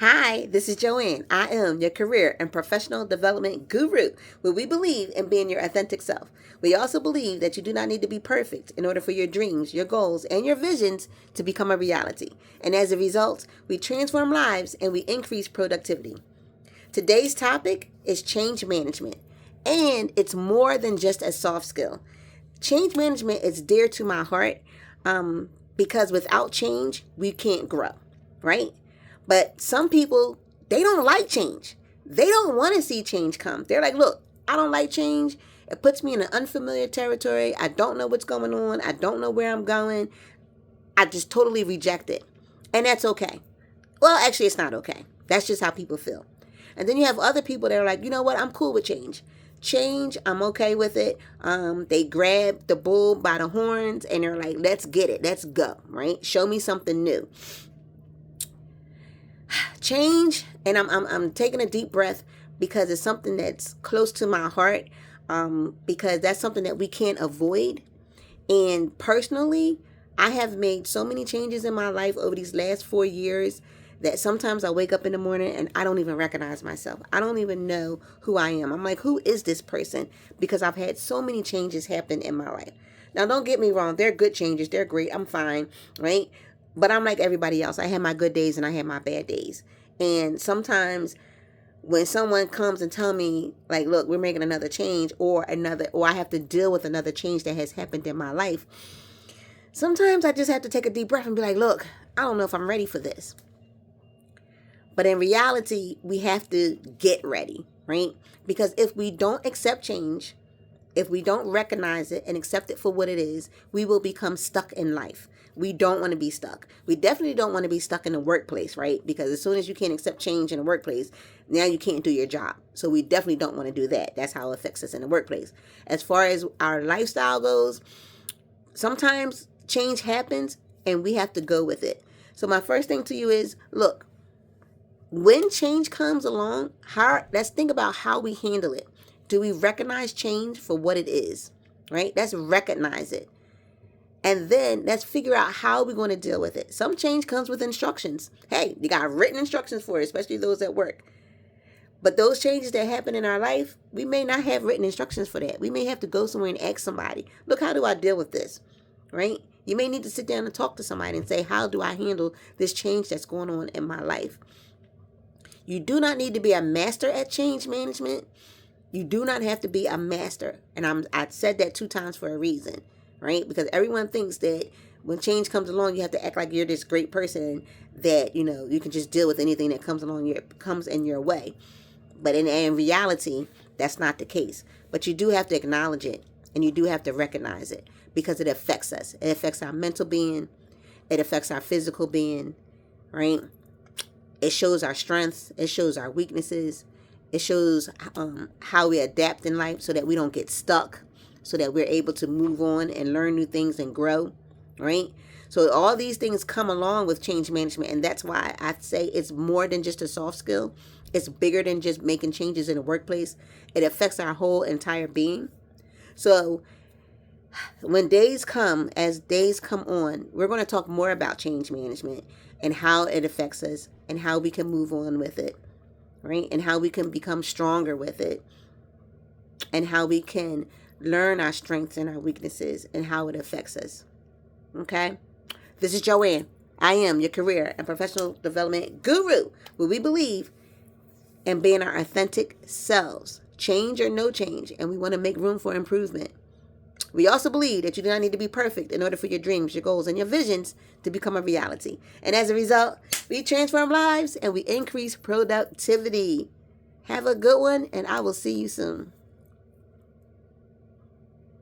Hi, this is Joanne. I am your career and professional development guru, where we believe in being your authentic self. We also believe that you do not need to be perfect in order for your dreams, your goals, and your visions to become a reality. And as a result, we transform lives and we increase productivity. Today's topic is change management, and it's more than just a soft skill. Change management is dear to my heart because without change, we can't grow, right? But some people, they don't like change. They don't want to see change come. They're like, look, I don't like change. It puts me in an unfamiliar territory. I don't know what's going on. I don't know where I'm going. I just totally reject it. And that's okay. Well, actually, it's not okay. That's just how people feel. And then you have other people that are like, you know what? I'm cool with change. Change, I'm okay with it. They grab the bull by the horns and they're like, let's get it. Let's go, right? Show me something new. Change, and I'm taking a deep breath because it's something that's close to my heart, because that's something that we can't avoid. And personally, I have made so many changes in my life over these last 4 years that sometimes I wake up in the morning and I don't even recognize myself. I don't even know who I am. I'm like, who is this person? Because I've had so many changes happen in my life. Now, don't get me wrong. They're good changes. They're great. I'm fine, right? But I'm like everybody else. I have my good days and I have my bad days. And sometimes when someone comes and tell me like, look, we're making another change or I have to deal with another change that has happened in my life, sometimes I just have to take a deep breath and be like, look, I don't know if I'm ready for this. But in reality, we have to get ready, right? Because if we don't accept change, if we don't recognize it and accept it for what it is, we will become stuck in life. We don't want to be stuck. We definitely don't want to be stuck in the workplace, right? Because as soon as you can't accept change in the workplace, now you can't do your job. So we definitely don't want to do that. That's how it affects us in the workplace. As far as our lifestyle goes, sometimes change happens and we have to go with it. So my first thing to you is, look, when change comes along, let's think about how we handle it. Do we recognize change for what it is, right? Let's recognize it. And then let's figure out how we're going to deal with it. Some change comes with instructions. Hey, you got written instructions for it, especially those at work. But those changes that happen in our life, we may not have written instructions for that. We may have to go somewhere and ask somebody, look, how do I deal with this, right? You may need to sit down and talk to somebody and say, how do I handle this change that's going on in my life? You do not need to be a master at change management. You do not have to be a master. And I said that 2 times for a reason, right? Because everyone thinks that when change comes along, you have to act like you're this great person that, you can just deal with anything that comes in your way. But in reality, that's not the case. But you do have to acknowledge it and you do have to recognize it because it affects us. It affects our mental being. It affects our physical being, right? It shows our strengths. It shows our weaknesses. It shows how we adapt in life so that we don't get stuck, so that we're able to move on and learn new things and grow, right? So all these things come along with change management, and that's why I say it's more than just a soft skill. It's bigger than just making changes in the workplace. It affects our whole entire being. So when as days come on, we're going to talk more about change management and how it affects us and how we can move on with it, right? And how we can become stronger with it and how we can learn our strengths and our weaknesses and how it affects us. Okay? This is Joanne. I am your career and professional development guru, where we believe in being our authentic selves, change or no change, and we want to make room for improvement. We also believe that you do not need to be perfect in order for your dreams, your goals, and your visions to become a reality. And as a result, we transform lives and we increase productivity. Have a good one, and I will see you soon.